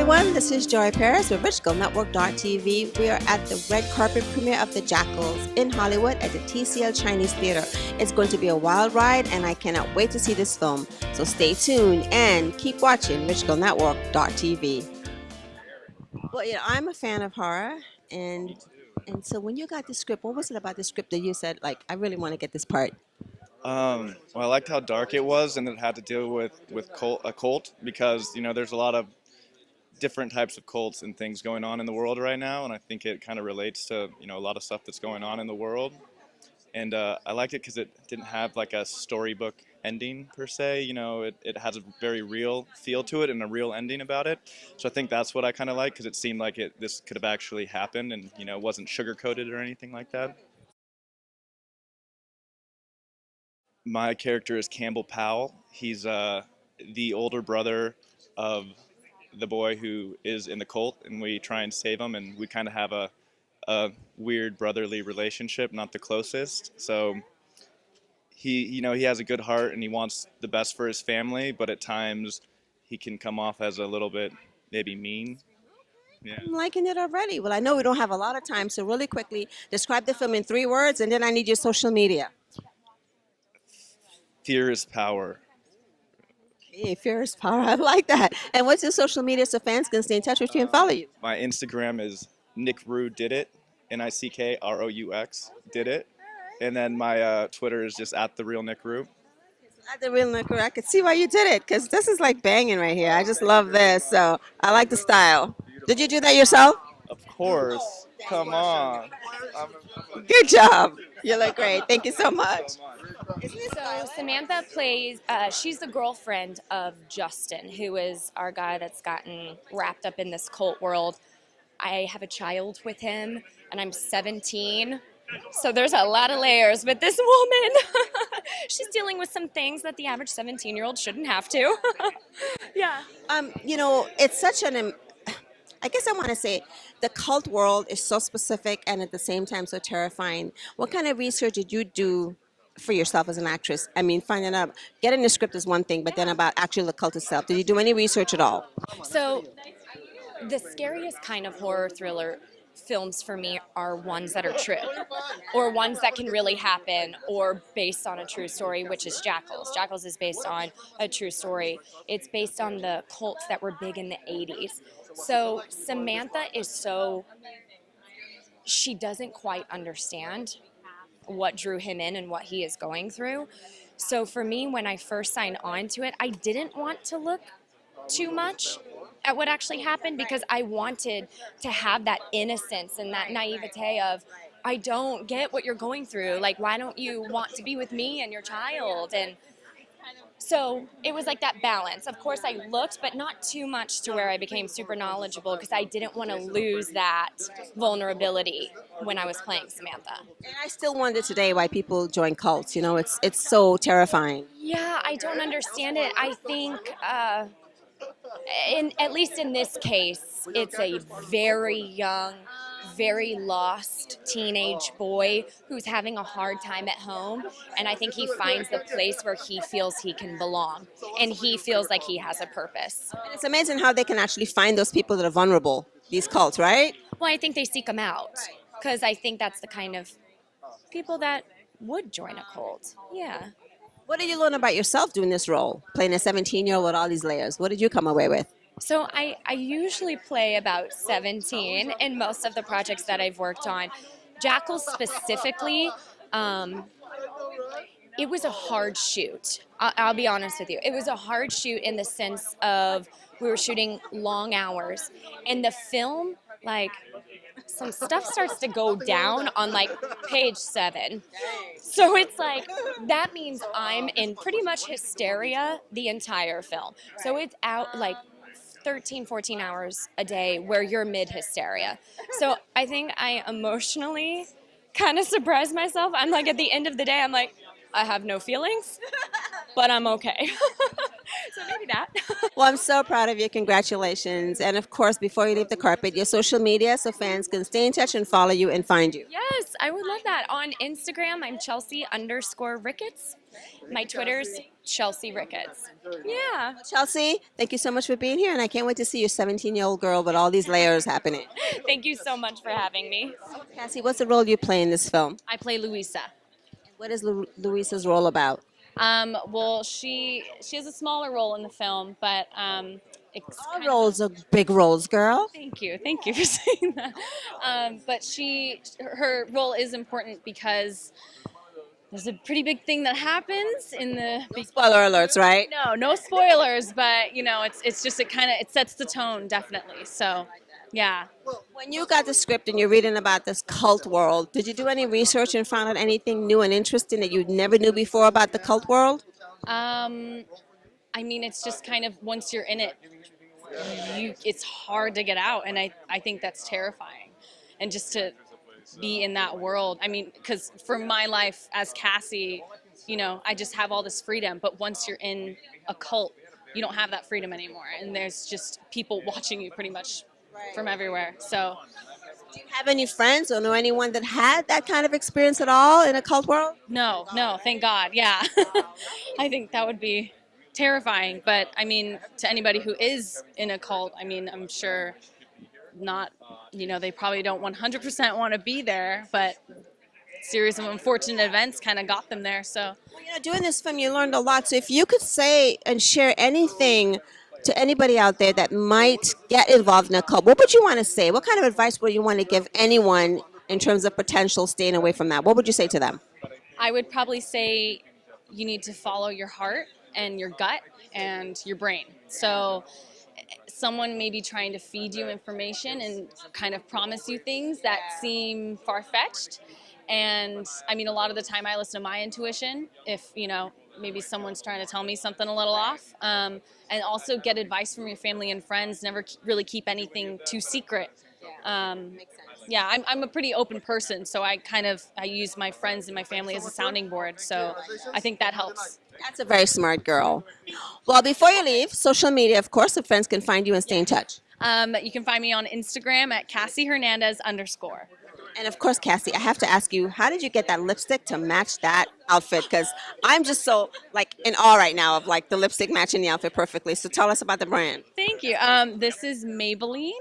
everyone, this is Joy Paris with Network.tv. We are at the red carpet premiere of the Jackals in Hollywood at the TCL Chinese Theater. It's going to be a wild ride and I cannot wait to see this film. So stay tuned and keep watching Network.tv. Well, I'm a fan of horror and so when you got the script, what was it about the script that you said, like, I really want to get this part? Well, I liked how dark it was, and it had to deal with a cult because there's a lot of different types of cults and things going on in the world right now, and I think it kind of relates to a lot of stuff that's going on in the world. And I liked it because it didn't have like a storybook ending per se. It has a very real feel to it and a real ending about it. So I think that's what I kind of like because it seemed like this could have actually happened and wasn't sugar coated or anything like that. My character is Campbell Powell. He's the older brother of the boy who is in the cult, and we try and save him. And we kind of have a weird brotherly relationship, not the closest. So he has a good heart and he wants the best for his family, but at times he can come off as a little bit maybe mean. Yeah. I'm liking it already. Well, I know we don't have a lot of time, so really quickly, describe the film in 3 words, and then I need your social media. Fear is power. Hey, fear is power. I like that. And what's your social media so fans can stay in touch with you and follow you? My Instagram is Nick Roux did it, NICKROUX did it, and then my Twitter is just at the real Nick Roupe. At the real Network, I could see why you did it because this is like banging right here. I just love this. So I like the style. Did you do that yourself? Of course, come on. Good job. You look great. Thank you so much. So Samantha plays, she's the girlfriend of Justin, who is our guy that's gotten wrapped up in this cult world. I have a child with him, and I'm 17. So there's a lot of layers with this woman. She's dealing with some things that the average 17-year-old shouldn't have to. Yeah. It's such I guess I want to say the cult world is so specific and at the same time so terrifying. What kind of research did you do for yourself as an actress? I mean, finding out, getting the script is one thing, but then about actually the cult itself. Did you do any research at all? So the scariest kind of horror thriller films for me are ones that are true or ones that can really happen or based on a true story, which is Jackals. Jackals is based on a true story. It's based on the cults that were big in the 80s. So Samantha she doesn't quite understand what drew him in and what he is going through. So for me, when I first signed on to it, I didn't want to look too much at what actually happened because I wanted to have that innocence and that naivete of, I don't get what you're going through. Like, why don't you want to be with me and your child? And so it was like that balance. Of course, I looked, but not too much to where I became super knowledgeable because I didn't want to lose that vulnerability when I was playing Samantha. And I still wonder today why people join cults. It's so terrifying. Yeah, I don't understand it. I think, at least in this case, it's a very young, very lost teenage boy who's having a hard time at home. And I think he finds the place where he feels he can belong and he feels like he has a purpose. And it's amazing how they can actually find those people that are vulnerable, these cults, right? Well, I think they seek them out because I think that's the kind of people that would join a cult. Yeah. What did you learn about yourself doing this role, playing a 17-year-old with all these layers? What did you come away with? So I usually play about 17 in most of the projects that I've worked on. Jackals specifically, it was a hard shoot. I'll be honest with you. It was a hard shoot in the sense of we were shooting long hours. And the film, like, some stuff starts to go down on like page 7. So it's like, that means I'm in pretty much hysteria the entire film. So it's out like 13, 14 hours a day where you're mid-hysteria. So I think I emotionally kind of surprised myself. I'm like, at the end of the day, I'm like, I have no feelings, but I'm okay. So maybe that. Well, I'm so proud of you. Congratulations. And of course, before you leave the carpet, your social media so fans can stay in touch and follow you and find you. Yes, I would love that. On Instagram, I'm Chelsea_Ricketts. My Twitter's Chelsea Ricketts. Yeah. Chelsea, thank you so much for being here, and I can't wait to see your 17-year-old girl with all these layers happening. Thank you so much for having me. Cassie, what's the role you play in this film? I play Louisa. What is Luisa's role about? Well, she has a smaller role in the film, but it's All kind roles are big roles, girl. thank you for saying that. But her role is important because there's a pretty big thing that happens in the Spoiler alerts, right? no spoilers, but it's just it sets the tone definitely. So, yeah. When you got the script and you're reading about this cult world, did you do any research and found out anything new and interesting that you never knew before about the cult world? Um, I mean, it's just kind of once you're in it, it's hard to get out, and I think that's terrifying, and just to be in that world. I mean, because for my life as Cassie, I just have all this freedom, but once you're in a cult, you don't have that freedom anymore, and there's just people watching you pretty much from everywhere. So, Do you have any friends or know anyone that had that kind of experience at all in a cult world? no, thank God. Yeah. I think that would be terrifying. But I mean, to anybody who is in a cult, I mean, I'm sure not, they probably don't 100% want to be there, but series of unfortunate events kind of got them there. So, Doing this film, you learned a lot. So if you could say and share anything to anybody out there that might get involved in a cult, what would you want to say? What kind of advice would you want to give anyone in terms of potential staying away from that? What would you say to them? I would probably say you need to follow your heart and your gut and your brain. So, someone may be trying to feed you information and kind of promise you things that seem far-fetched. And I mean, a lot of the time I listen to my intuition if, maybe someone's trying to tell me something a little off. And also get advice from your family and friends. Never really keep anything too secret. Yeah, I'm a pretty open person, so I use my friends and my family as a sounding board. So I think that helps. That's a very smart girl. Well, before you leave, social media, of course, so friends can find you and stay in touch. You can find me on Instagram at Cassie Hernandez _. And of course, Cassie, I have to ask you, how did you get that lipstick to match that outfit? Because I'm just so in awe right now of the lipstick matching the outfit perfectly. So tell us about the brand. Thank you. This is Maybelline,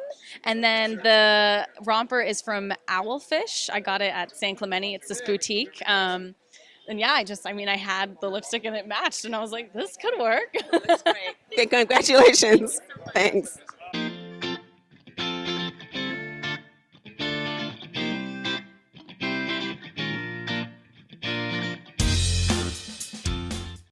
and then the romper is from Owlfish. I got it at San Clemente. It's this boutique. And yeah, I had the lipstick and it matched, and I was like, this could work. That's great. Okay, congratulations. Thanks.